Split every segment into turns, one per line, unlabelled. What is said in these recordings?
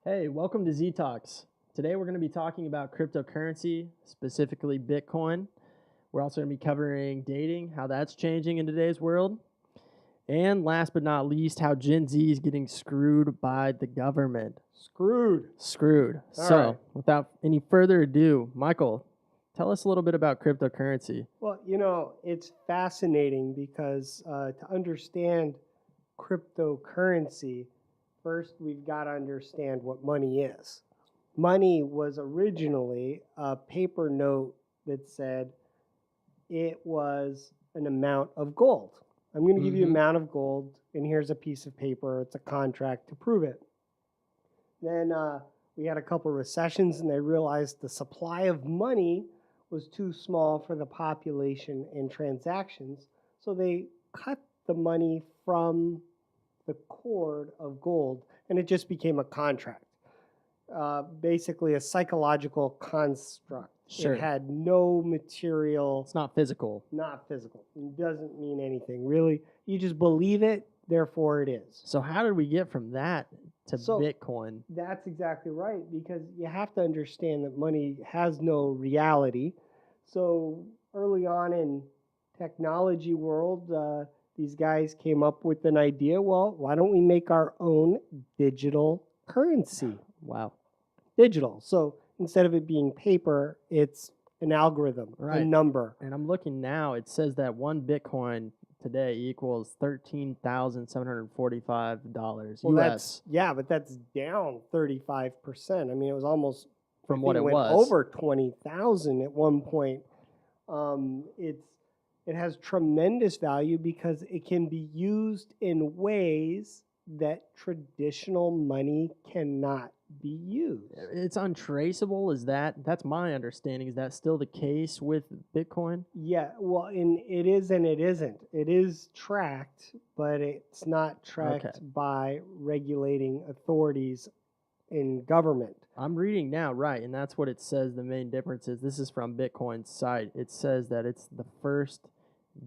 Hey, welcome to detox. Today we're going to be talking about cryptocurrency, specifically Bitcoin. We're also going to be covering dating, how that's changing in today's world. And last but not least, how Gen Z is getting screwed by the government. Screwed.
All right.
Without any further ado, Michael, tell us a little bit about cryptocurrency.
Well, it's fascinating because to understand cryptocurrency, first we've got to understand what money is. Money was originally a paper note that said it was an amount of gold. I'm going to give you an amount of gold, and here's a piece of paper. It's a contract to prove it. Then we had a couple recessions, and they realized the supply of money was too small for the population and transactions. So they cut the money from the cord of gold, and it just became a contract. Basically a psychological construct.
Sure.
It had no material.
It's not physical.
Not physical. It doesn't mean anything, really. You just believe it, therefore it is.
So how did we get from that to
So
Bitcoin?
That's exactly right, because you have to understand that money has no reality. So early on in technology world, these guys came up with an idea. Well, why don't we make our own digital currency?
Wow.
Digital. So instead of it being paper, it's an algorithm,
Right.
a number.
And I'm looking now, it says that one Bitcoin today equals $13,745 US.
But that's down 35%. I mean, it was almost
From what it
went
was.
over 20,000 at one point. It has tremendous value because it can be used in ways that traditional money cannot be used.
It's untraceable. That's my understanding. Is that still the case with Bitcoin?
Yeah, well, it is and it isn't. It is tracked, but it's not tracked by regulating authorities in government.
I'm reading now, right, and that's what it says. The main difference is this is from Bitcoin's site. It says that it's the first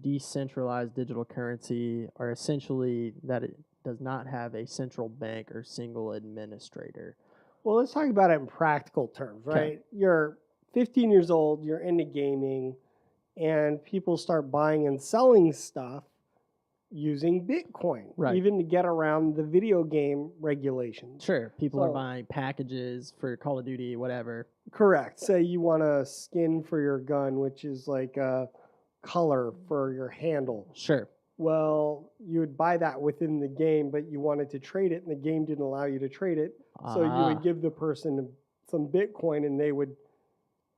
decentralized digital currency, or essentially that it does not have a central bank or single administrator.
Well, let's talk about it in practical terms, right? You're 15 years old, you're into gaming, and people start buying and selling stuff using Bitcoin,
right,
even to get around the video game regulations.
Sure, people are buying packages for Call of Duty, whatever.
Correct. Say you want a skin for your gun, which is like a color for your handle.
Sure.
Well, you would buy that within the game, but you wanted to trade it, and the game didn't allow you to trade it. So you would give the person some Bitcoin, and they would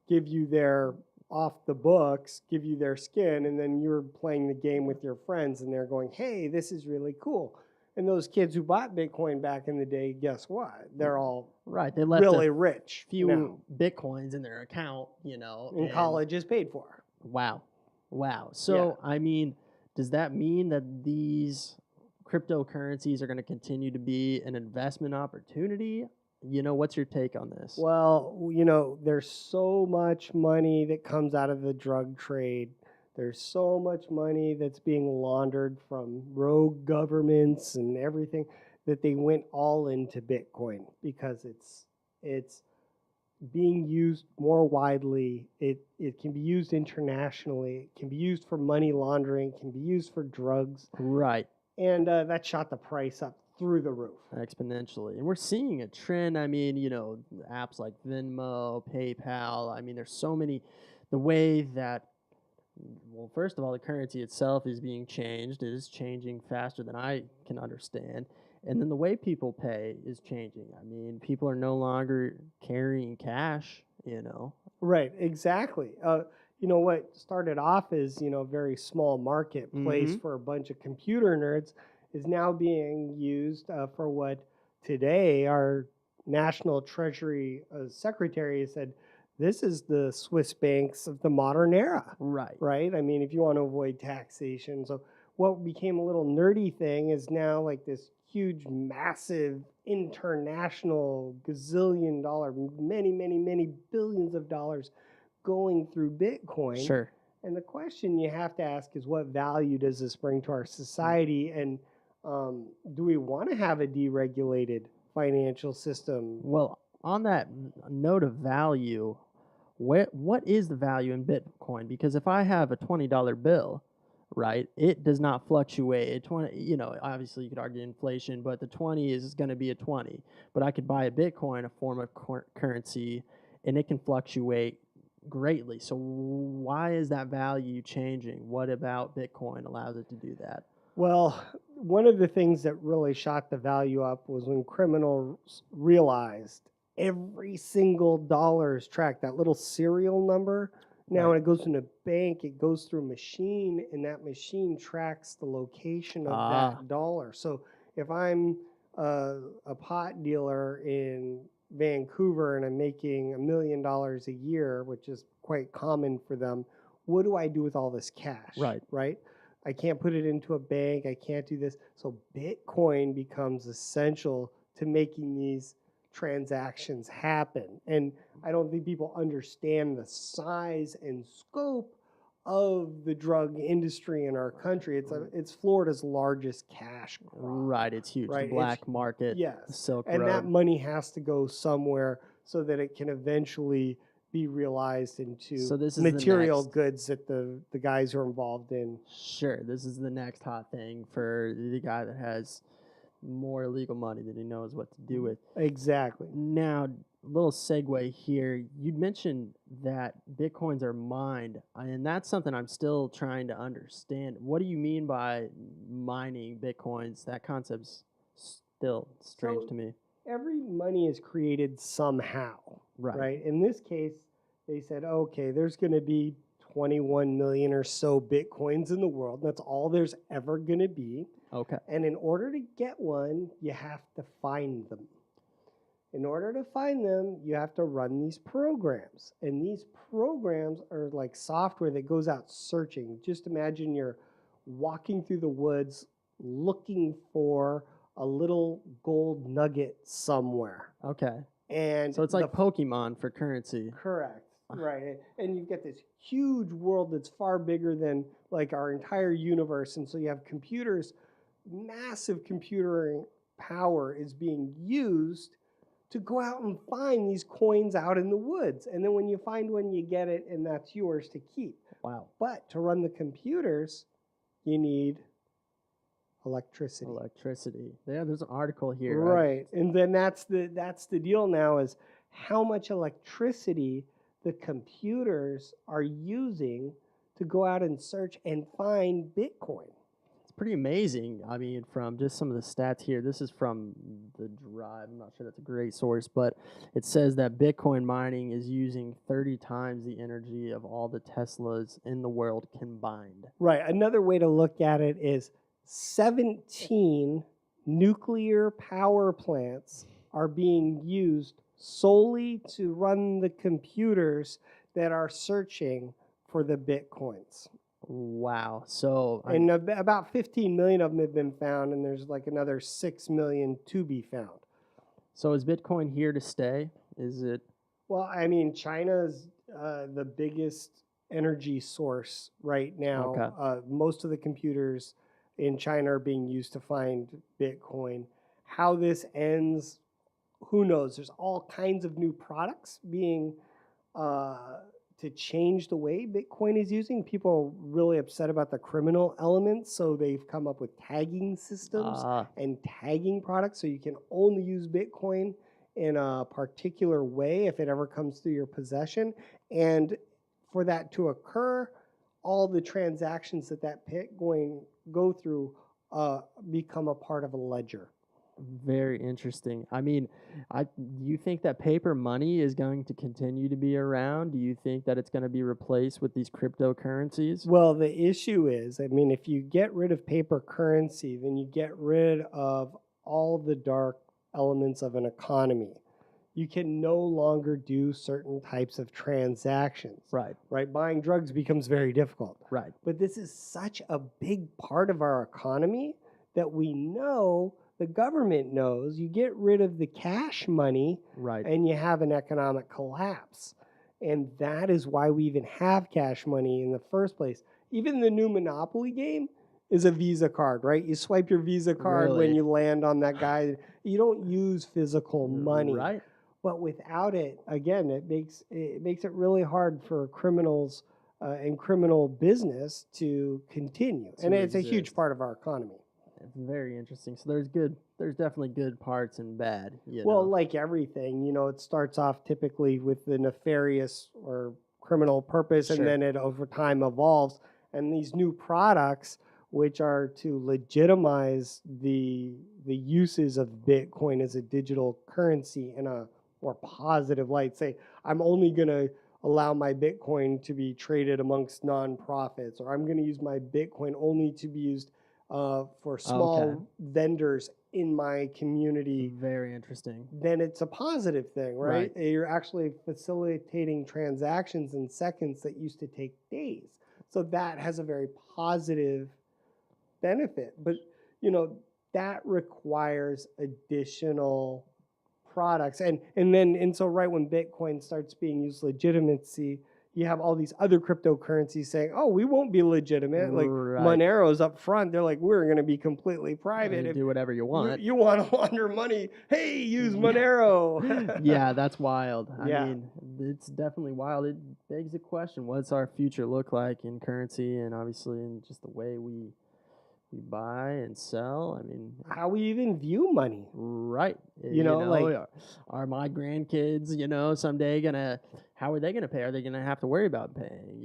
give you their off the books, give you their skin, and then you're playing the game with your friends, and they're going, hey, this is really cool. And those kids who bought Bitcoin back in the day, guess what? They're all
They left
really rich.
Few Bitcoins in their account,
and college is paid for.
Wow. So, I mean, does that mean that these cryptocurrencies are going to continue to be an investment opportunity? What's your take on this?
Well, there's so much money that comes out of the drug trade. There's so much money that's being laundered from rogue governments and everything that they went all into Bitcoin because it's being used more widely. It can be used internationally. It can be used for money laundering. It can be used for drugs.
Right.
And that shot the price up through the roof.
Exponentially. And we're seeing a trend. I mean, apps like Venmo, PayPal. I mean, there's so many. The way that, well, first of all, the currency itself is being changed. It is changing faster than I can understand. And then the way people pay is changing. I mean, people are no longer carrying cash,
Right, exactly. What started off as, a very small marketplace for a bunch of computer nerds is now being used for what today our National Treasury Secretary said, this is the Swiss banks of the modern era. Right? I mean, if you want to avoid taxation. So what became a little nerdy thing is now like this huge, massive, international, gazillion dollar, many, many, many billions of dollars going through Bitcoin.
Sure.
And the question you have to ask is, what value does this bring to our society? And do we want to have a deregulated financial system.
Well, on that note of value, what is the value in Bitcoin? Because if I have a $20 bill, right, it does not fluctuate. 20, obviously you could argue inflation, but the 20 is going to be a 20. But I could buy a Bitcoin, a form of currency, and it can fluctuate greatly. So why is that value changing? What about Bitcoin allows it to do that?
Well, one of the things that really shot the value up was when criminals realized every single dollar is tracked, that little serial number. Now,
Right.
when it goes in a bank, it goes through a machine, and that machine tracks the location of
Ah,
that dollar. So if I'm a pot dealer in Vancouver and I'm making $1 million a year, which is quite common for them, what do I do with all this cash?
right.
Right? I can't put it into a bank. I can't do this. So Bitcoin becomes essential to making these transactions happen. And I don't think people understand the size and scope of the drug industry in our country. It's Florida's largest cash crop.
Right, it's huge. The
Right.
black market, the
Yes.
Silk
And that
Road.
money has to go somewhere so that it can eventually be realized into
So this is the
material
next.
goods that the guys are involved in.
Sure, this is the next hot thing for the guy that has more illegal money than he knows what to do with.
Exactly.
Now, a little segue here. You'd mentioned that Bitcoins are mined, and that's something I'm still trying to understand. What do you mean by mining Bitcoins? That concept's still strange
So
to me.
every money is created somehow,
Right.
right? In this case, they said, okay, there's going to be 21 million or so Bitcoins in the world. That's all there's ever going to be.
Okay.
And in order to get one, you have to find them. In order to find them, you have to run these programs. And these programs are like software that goes out searching. Just imagine you're walking through the woods looking for a little gold nugget somewhere.
Okay.
And
So it's like Pokemon for currency.
correct, right. And you get this huge world that's far bigger than like our entire universe. And so you have computers, massive computing power is being used to go out and find these coins out in the woods. And then when you find one, you get it, and that's yours to keep.
Wow.
But to run the computers, you need electricity.
Yeah, there's an article here.
Right. And then that's the deal now is how much electricity the computers are using to go out and search and find Bitcoin.
It's pretty amazing. I mean, from just some of the stats here, this is from the Drive. I'm not sure that's a great source, but it says that Bitcoin mining is using 30 times the energy of all the Teslas in the world combined.
Right. Another way to look at it is 17 nuclear power plants are being used solely to run the computers that are searching for the Bitcoins.
Wow. So,
And about 15 million of them have been found, and there's like another 6 million to be found.
so is Bitcoin here to stay? Is it?
Well, I mean, China's the biggest energy source right now.
Okay.
Most of the computers in China are being used to find Bitcoin. How this ends, who knows? There's all kinds of new products being to change the way Bitcoin is using. People are really upset about the criminal elements, so they've come up with tagging systems and tagging products, so you can only use Bitcoin in a particular way if it ever comes through your possession. And for that to occur, all the transactions that Bitcoin go through become a part of a ledger.
Very interesting. I mean, do you think that paper money is going to continue to be around? Do you think that it's going to be replaced with these cryptocurrencies?
Well, the issue is, I mean, if you get rid of paper currency, then you get rid of all the dark elements of an economy. You can no longer do certain types of transactions.
Right.
Right? Buying drugs becomes very difficult.
Right.
But this is such a big part of our economy that we know, the government knows, you get rid of the cash money,
Right.
and you have an economic collapse. And that is why we even have cash money in the first place. Even the new Monopoly game, is a Visa card, right? You swipe your Visa card when
Really?
you land on that guy. You don't use physical money.
Right.
But without it, again, it makes it really hard for criminals and criminal business to continue, and
To
it's a huge
exist.
part of our economy.
It's very interesting. So there's definitely good parts and bad, you
Well,
know.
like everything, it starts off typically with the nefarious or criminal purpose, and
Sure.
then it over time evolves. And these new products, which are to legitimize the uses of Bitcoin as a digital currency in a more positive light, say, I'm only going to allow my Bitcoin to be traded amongst nonprofits, or I'm going to use my Bitcoin only to be used for
Okay.
small vendors in my community,
Very interesting.
then it's a positive thing, right?
Right.
You're actually facilitating transactions in seconds that used to take days. So that has a very positive benefit. But, you know, that requires additional products. And so right when Bitcoin starts being used legitimacy, you have all these other cryptocurrencies saying, "Oh, we won't be legitimate." Like
Right.
Monero's up front, they're like, "We're going to be completely private.
You
If
do whatever you
you
want.
you want to launder money, hey, use
Yeah.
Monero."
Yeah, that's wild. I
Yeah.
mean, it's definitely wild. It begs the question, what's our future look like in currency and obviously in just the way we buy and sell? I mean,
How we even view money.
right.
You know, like
Are my grandkids, someday how are they gonna pay? Are they gonna have to worry about paying?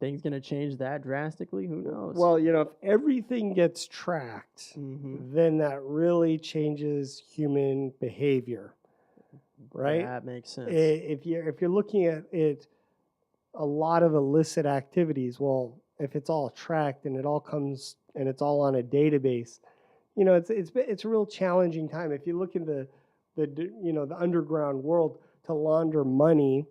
Things gonna change that drastically? Who knows?
well, if everything gets tracked,
Mm-hmm.
then that really changes human behavior, right?
That makes sense.
If you're looking at it, a lot of illicit activities, well, if it's all tracked and it all comes and it's all on a database, it's a real challenging time. If you look in the underground world, to launder money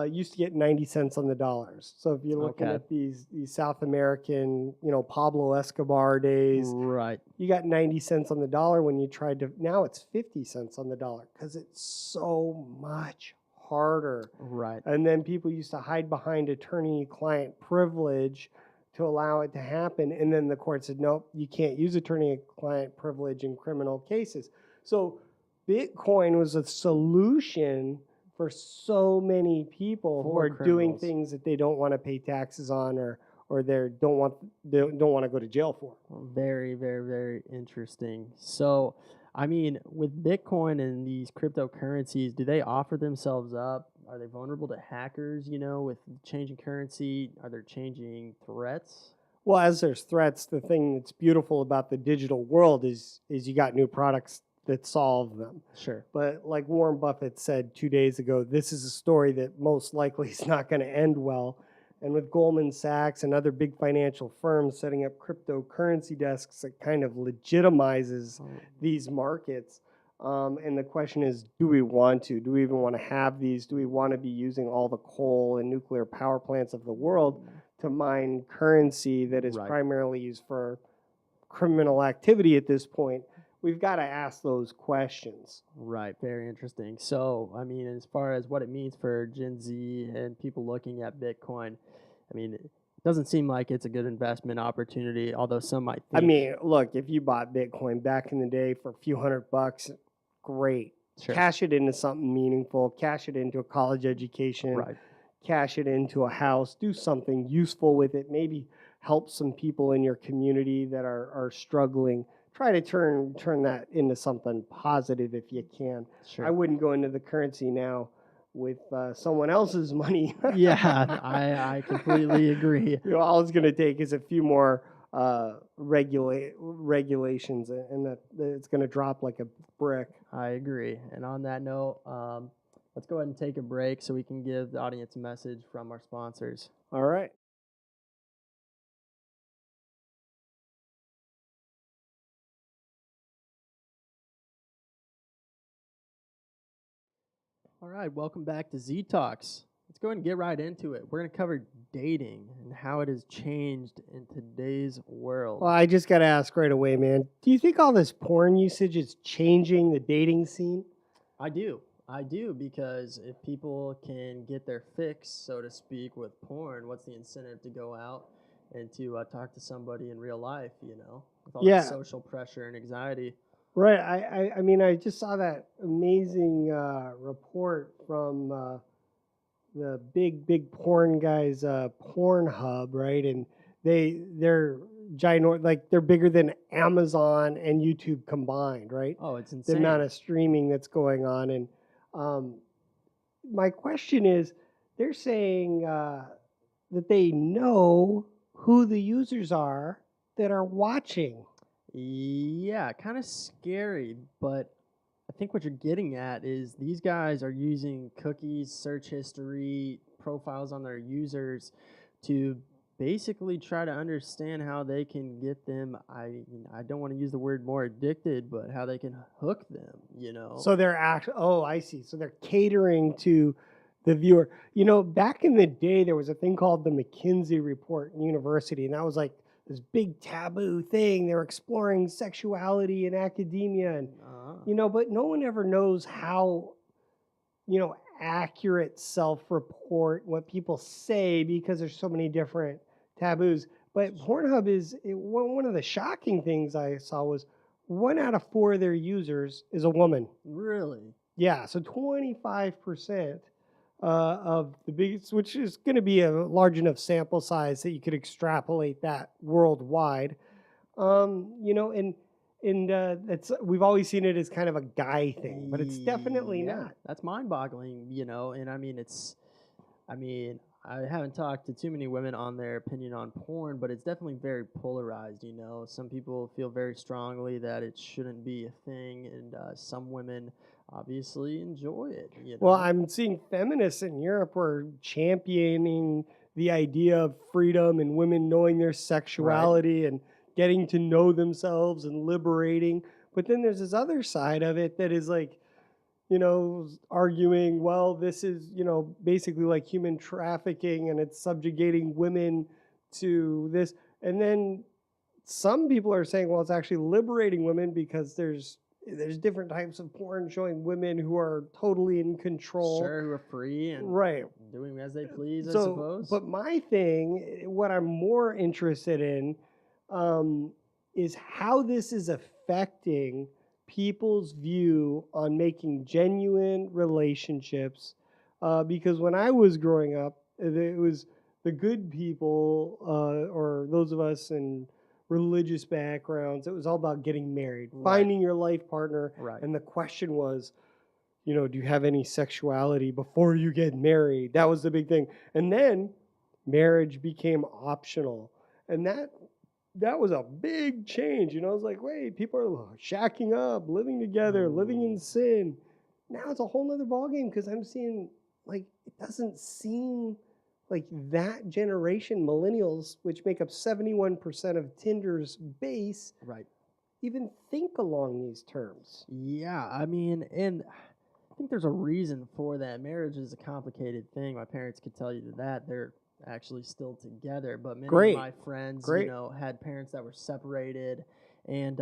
used to get 90 cents on the dollars. So if you're looking
Okay.
at these South American, Pablo Escobar days,
Right.
you got 90 cents on the dollar when you tried to. Now it's 50 cents on the dollar because it's so much harder.
Right.
And then people used to hide behind attorney-client privilege to allow it to happen. And then the court said, nope, you can't use attorney-client privilege in criminal cases. So Bitcoin was a solution for so many people who
For
are doing
criminals.
things that they don't want to pay taxes on, or they don't want to go to jail for.
Very, very, very interesting. So, I mean, with Bitcoin and these cryptocurrencies, do they offer themselves up? Are they vulnerable to hackers, with changing currency? Are there changing threats?
Well, as there's threats, the thing that's beautiful about the digital world is you got new products that solve them.
Sure.
But like Warren Buffett said 2 days ago, this is a story that most likely is not going to end well. And with Goldman Sachs and other big financial firms setting up cryptocurrency desks, it kind of legitimizes these markets. And the question is, do we want to? Do we even want to have these? Do we want to be using all the coal and nuclear power plants of the world to mine currency that is
Right.
primarily used for criminal activity at this point? We've got to ask those questions.
Right, very interesting. So, I mean, as far as what it means for Gen Z and people looking at Bitcoin, I mean, it doesn't seem like it's a good investment opportunity, although some might
I
think.
mean, look, if you bought Bitcoin back in the day for a few $100, great.
Sure.
Cash it into something meaningful, cash it into a college education,
Right.
cash it into a house, do something useful with it, maybe help some people in your community that are struggling. Try to turn that into something positive if you can.
Sure.
I wouldn't go into the currency now with someone else's money.
Yeah, I completely agree.
All it's going to take is a few more regulations, and that it's going to drop like a brick.
I agree. And on that note, let's go ahead and take a break so we can give the audience a message from our sponsors.
All right.
All right, welcome back to Z Talks. Let's go ahead and get right into it. We're going to cover dating and how it has changed in today's world.
Well, I just got to ask right away, man. Do you think all this porn usage is changing the dating scene?
I do. I do, because if people can get their fix, so to speak, with porn, what's the incentive to go out and to talk to somebody in real life, with all that
Yeah,
social pressure and anxiety.
right. I mean, I just saw that amazing report from the big porn guys, Pornhub, right? And they're ginormous, like they're bigger than Amazon and YouTube combined, right?
Oh, it's
The amount
insane.
of streaming that's going on. And um, my question is, they're saying that they know who the users are that are watching.
Yeah, kind of scary, but I think what you're getting at is these guys are using cookies, search history, profiles on their users to basically try to understand how they can get them. I don't want to use the word more addicted, but how they can hook them.
So they're oh, I see. So they're catering to the viewer. You know, back in the day, there was a thing called the McKinsey Report in university, and that was like this big taboo thing. They were exploring sexuality in academia, and but no one ever knows how accurate self-report what people say because there's so many different taboos. But Pornhub one of the shocking things I saw was 1 out of 4 of their users is a woman.
Really?
Yeah, so 25% of the biggest, which is going to be a large enough sample size that you could extrapolate that worldwide. And that's we've always seen it as kind of a guy thing, but it's definitely
Yeah,
not.
that's mind-boggling. And I mean, I haven't talked to too many women on their opinion on porn, but it's definitely very polarized. Some people feel very strongly that it shouldn't be a thing, and some women obviously enjoy it.
Well, I'm seeing feminists in Europe who are championing the idea of freedom and women knowing their
Right?
sexuality and getting to know themselves and liberating. But then there's this other side of it that is like, arguing, well, this is, basically like human trafficking and it's subjugating women to this. And then some people are saying, well, it's actually liberating women because there's different types of porn showing women who are totally in control.
Sure, who are free and
Right.
doing as they please, I
So,
suppose.
but my thing, what I'm more interested in, um, is how this is affecting people's view on making genuine relationships. Because when I was growing up, it was the good people, or those of us in religious backgrounds, it was all about getting married,
Right.
finding your life partner.
Right.
And the question was, do you have any sexuality before you get married? That was the big thing. And then marriage became optional. And that was a big change. I was like, wait, people are shacking up, living together, living in sin. Now it's a whole nother ballgame because I'm seeing, like, it doesn't seem like that generation, millennials, which make up 71% of Tinder's base,
Right.
even think along these terms.
Yeah, and I think there's a reason for that. Marriage is a complicated thing. My parents could tell you that they're actually still together, but many of my friends,
Great.
had parents that were separated, and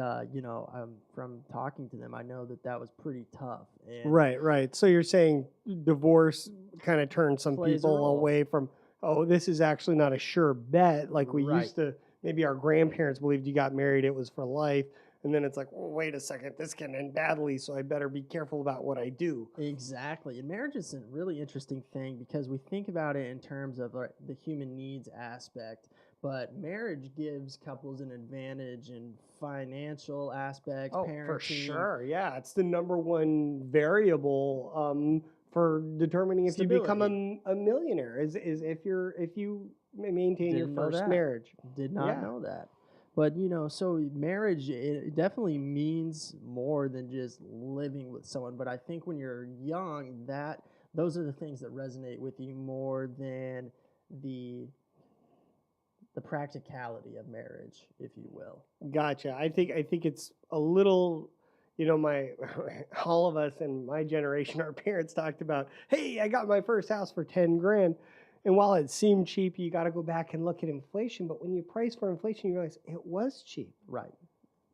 from talking to them, I know that was pretty tough. And
Right. So you're saying divorce kind of turns some
Plays a
people
role.
away from, oh, this is actually not a sure bet like we
Right.
used to. Maybe our grandparents believed you got married, it was for life. And then it's like, well, wait a second, this can end badly, so I better be careful about what I do.
Exactly. And marriage is a really interesting thing because we think about it in terms of the human needs aspect, but marriage gives couples an advantage in financial aspects,
Oh,
parenting.
for sure. Yeah, it's the number one variable for determining if you become a millionaire is if you maintain your
Didn't know
first
that.
marriage.
Did not
Yeah.
know that. But so marriage, it definitely means more than just living with someone. But I think when you're young, those are the things that resonate with you more than the practicality of marriage, if you will.
Gotcha. I think it's a little, my all of us in my generation, our parents talked about, hey, I got my first house for 10 grand. And while it seemed cheap, you got to go back and look at inflation. But when you price for inflation, you realize it was cheap.
Right.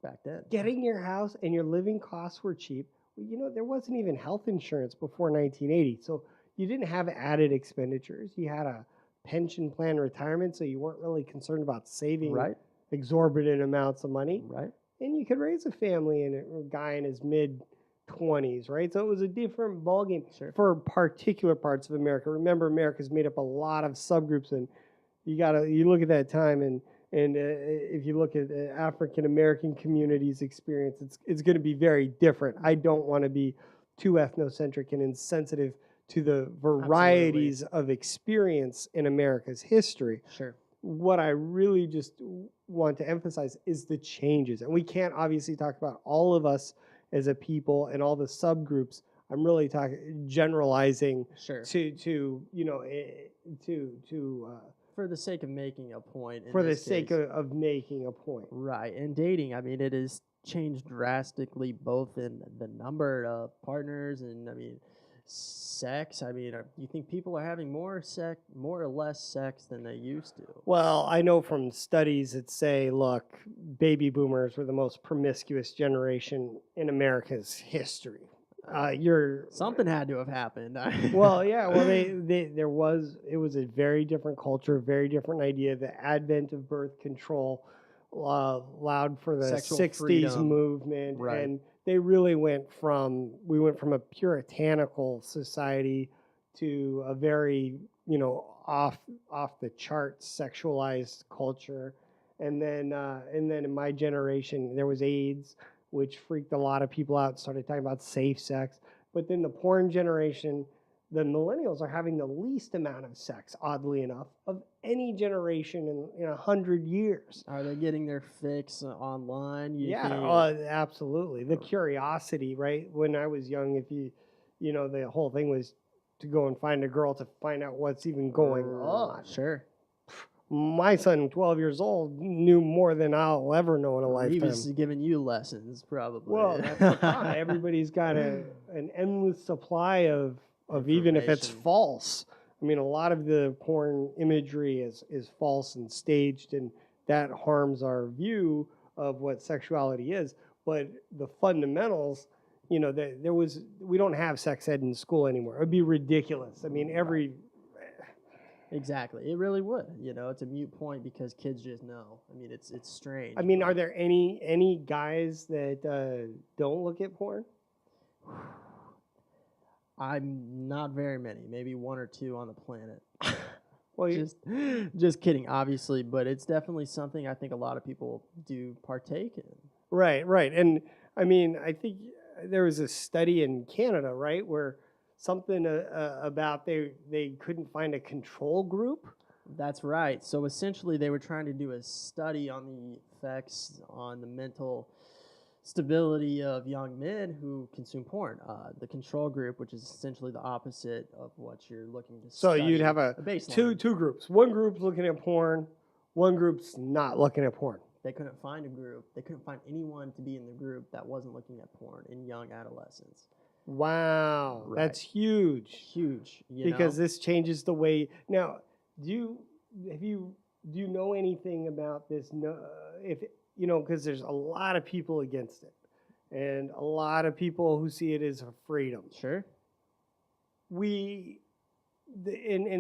Back then.
Getting your house and your living costs were cheap. There wasn't even health insurance before 1980. So you didn't have added expenditures. You had a pension plan retirement, so you weren't really concerned about saving
Right.
exorbitant amounts of money.
Right.
And you could raise a family and a guy in his mid 20s, right? So it was a different ballgame
Sure.
for particular parts of America. Remember, America's made up a lot of subgroups, and you look at that time, and if you look at African American communities' experience, it's going to be very different. I don't want to be too ethnocentric and insensitive to the varieties of experience in America's history.
Sure.
What I really just want to emphasize is the changes. And we can't obviously talk about all of us as a people and all the subgroups. I'm really talking generalizing
Sure.
to you know to
For the sake of making a point.
for the sake of making a point.
Right. And dating, I mean, it has changed drastically both in the number of partners and, I mean, sex. I mean, you think people are having more or less sex than they used to?
Well, I know from studies that say, look, baby boomers were the most promiscuous generation in America's history.
Something had to have happened.
Well, yeah. Well, it was a very different culture, very different idea. The advent of birth control allowed for the
Sexual
60s
freedom.
movement,
Right.
and we went from a puritanical society to a very off the charts sexualized culture, and then in my generation there was AIDS, which freaked a lot of people out and started talking about safe sex. But then the porn generation, the millennials are having the least amount of sex, oddly enough, of any generation in 100 years.
Are they getting their fix online?
Absolutely. The curiosity, right? When I was young, the whole thing was to go and find a girl to find out what's even going on.
Sure.
My son, 12 years old, knew more than I'll ever know in a lifetime.
He was giving you lessons, probably.
Well, that's the problem. Everybody's got an endless supply of even if it's false. I mean, a lot of the porn imagery is false and staged, and that harms our view of what sexuality is. But the fundamentals, we don't have sex ed in school anymore. It would be ridiculous. I mean,
Exactly. It really would. It's a moot point because kids just know. I mean, it's strange.
I mean, are there any guys that don't look at porn?
I'm not very many, maybe one or two on the planet.
Well,
just kidding, obviously, but it's definitely something I think a lot of people do partake in.
Right. And I mean, I think there was a study in Canada, right, where something about they couldn't find a control group.
That's right. So essentially, they were trying to do a study on the effects on the mental stability of young men who consume porn. The control group, which is essentially the opposite of what you're looking to
So
study.
you'd have a
baseline.
two groups. One group's looking at porn, one group's not looking at porn.
They couldn't find a group. They couldn't find anyone to be in the group that wasn't looking at porn in young adolescents.
Wow,
Right.
That's huge.
Huge,
because this changes the way. Now, do you know anything about this? No, because there's a lot of people against it, and a lot of people who see it as a freedom.
Sure.
And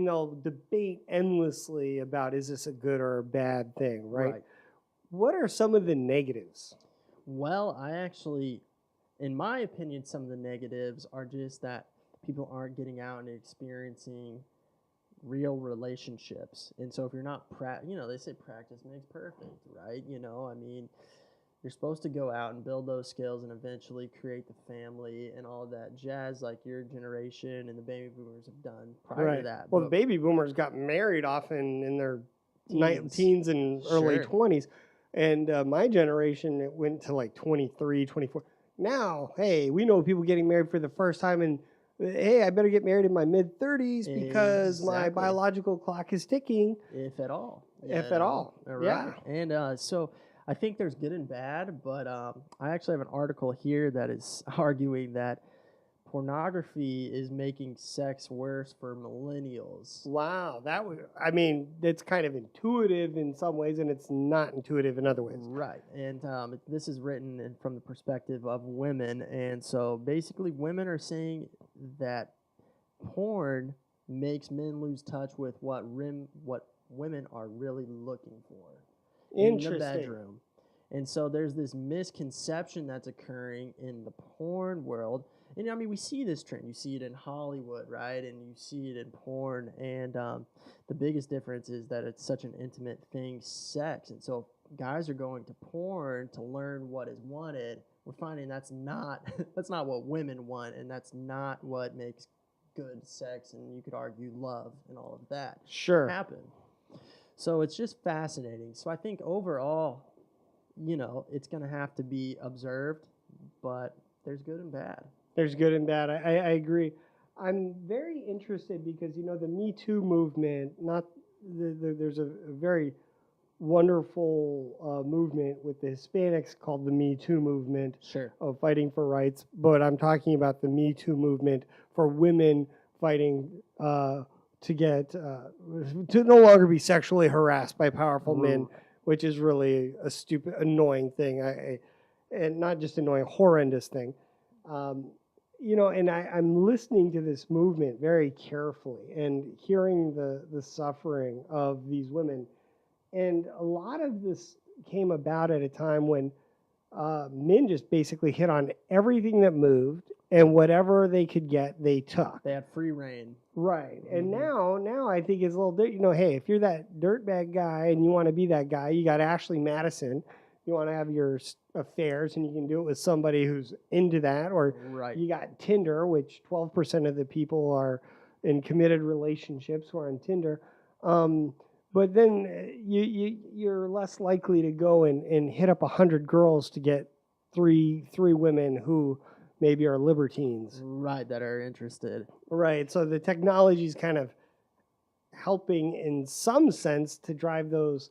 they'll debate endlessly about is this a good or a bad thing, right? What are some of the negatives?
Well, in my opinion, some of the negatives are just that people aren't getting out and experiencing real relationships. And so if you're not, they say practice makes perfect, right? I mean, you're supposed to go out and build those skills and eventually create the family and all that jazz like your generation and the baby boomers have done prior to that.
Well, the baby boomers got married often in their teens and early
Sure.
20s. And my generation, it went to like 23, 24. Now, hey, we know people getting married for the first time, and hey, I better get married in my mid-30s because my biological clock is ticking.
If at all.
If at all.
Right.
Yeah.
And so I think there's good and bad, but I actually have an article here that is arguing that pornography is making sex worse for millennials.
Wow, that's kind of intuitive in some ways, and it's not intuitive in other ways.
Right, and this is written from the perspective of women, and so basically women are saying that porn makes men lose touch with what women are really looking for in the
Interesting.
bedroom. And so there's this misconception that's occurring in the porn world. And I mean, we see this trend. You see it in Hollywood, right? And you see it in porn. And the biggest difference is that it's such an intimate thing, sex. And so if guys are going to porn to learn what is wanted, we're finding that's not that's not what women want, and that's not what makes good sex, and you could argue love and all of that
Sure.
happen. So it's just fascinating. So I think overall, it's going to have to be observed, but there's good and bad.
There's good and bad. I agree. I'm very interested because the Me Too movement. Not there's a very wonderful movement with the Hispanics called the Me Too movement
Sure.
of fighting for rights. But I'm talking about the Me Too movement for women fighting to get to no longer be sexually harassed by powerful men, which is really a stupid, annoying thing. And not just annoying, horrendous thing. And I'm listening to this movement very carefully and hearing the suffering of these women. And a lot of this came about at a time when men just basically hit on everything that moved, and whatever they could get, they took.
They had free reign.
Right. And now I think it's a little hey, if you're that dirtbag guy and you want to be that guy, you got Ashley Madison. You want to have your affairs, and you can do it with somebody who's into that. Or you got Tinder, which 12% of the people are in committed relationships who are on Tinder. But then you're less likely to go and hit up 100 girls to get three women who maybe are libertines.
Right, that are interested.
Right. So the technology is kind of helping in some sense to drive those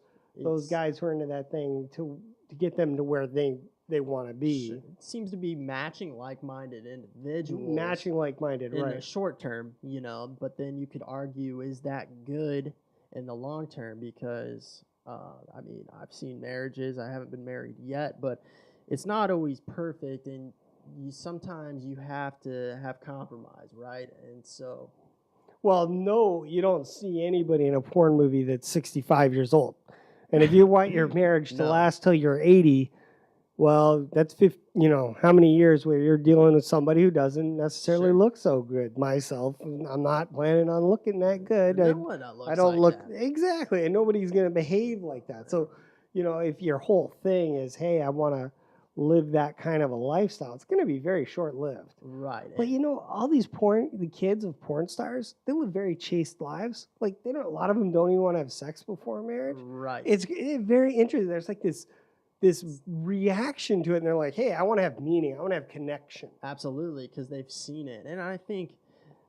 guys who are into that thing to get them to where they want to be.
It seems to be matching like-minded individuals.
Matching like-minded,
in
right.
the short term, but then you could argue, is that good in the long term? Because, I've seen marriages. I haven't been married yet, but it's not always perfect, and sometimes you have to have compromise, right? And so...
Well, no, you don't see anybody in a porn movie that's 65 years old. And if you want your marriage to last till you're 80, well, that's 50, how many years where you're dealing with somebody who doesn't necessarily look so good. Myself, I'm not planning on looking that good.
No one looks
I don't
like
look
that.
exactly, and nobody's going to behave like that. So, if your whole thing is, hey, I want to live that kind of a lifestyle, it's going to be very short-lived.
Right.
But all these the kids of porn stars, they live very chaste lives. Like a lot of them don't even want to have sex before marriage.
Right.
It's very interesting. There's like this reaction to it, and they're like, hey, I want to have meaning. I want to have connection.
Absolutely, because they've seen it. And I think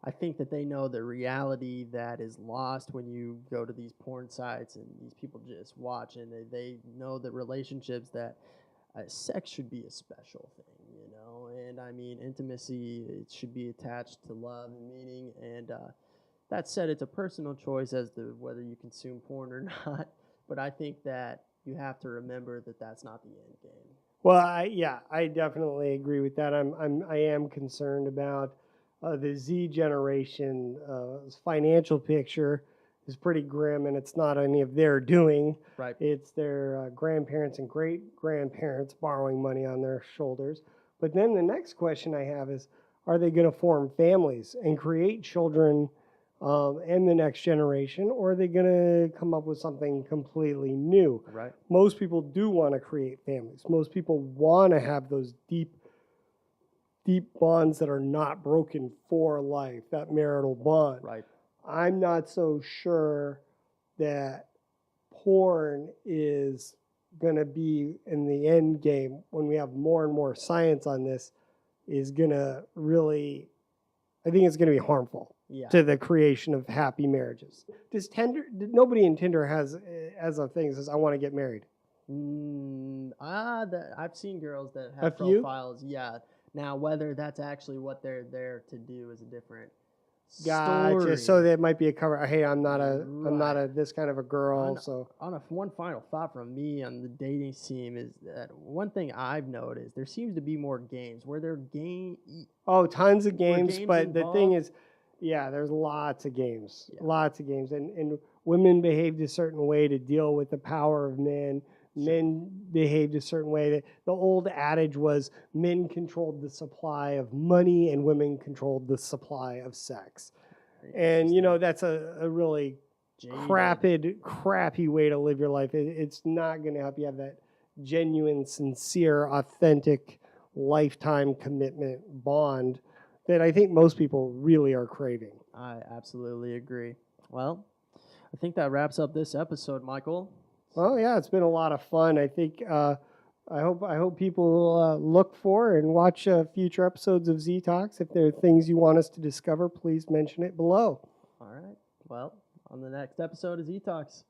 that they know the reality that is lost when you go to these porn sites and these people just watch, and they know the relationships that sex should be a special thing, and intimacy, it should be attached to love and meaning, and that said, it's a personal choice as to whether you consume porn or not, but I think that you have to remember that that's not the end game.
Well, I definitely agree with that. I am concerned about the Z generation. Financial picture is pretty grim, and it's not any of their doing.
Right.
It's their grandparents and great-grandparents borrowing money on their shoulders. But then the next question I have is, are they going to form families and create children and the next generation, or are they going to come up with something completely new?
Right.
Most people do want to create families. Most people want to have those deep bonds that are not broken for life, that marital bond.
Right.
I'm not so sure that porn is going to be in the end game when we have more and more science on this is going to really, I think it's going to be harmful to the creation of happy marriages. Nobody in Tinder has as a thing says, I want to get married.
I've seen girls that have profiles. Yeah. Now, whether that's actually what they're there to do is a different
Gotcha.
story.
So that might be a cover. Hey, I'm not a this kind of a girl.
One final thought from me on the dating scene is that one thing I've noticed, there seems to be more games where they're
tons of games. But
involved.
The thing is, Yeah, there's lots of games,
Yeah.
lots of games, and women behaved a certain way to deal with the power of men.
Sure.
Men behaved a certain way. That the old adage was men controlled the supply of money and women controlled the supply of sex.
Very
And you know
interesting.
that's a really
Jaded.
crappy way to live your life. It's not going to help you have that genuine, sincere, authentic, lifetime commitment bond that I think most people really are craving.
I absolutely agree. Well, I think that wraps up this episode, Michael.
Well, yeah, it's been a lot of fun. I think I hope people will look for and watch future episodes of Z Talks. If there are things you want us to discover, please mention it below.
All right. Well, on the next episode of Z Talks.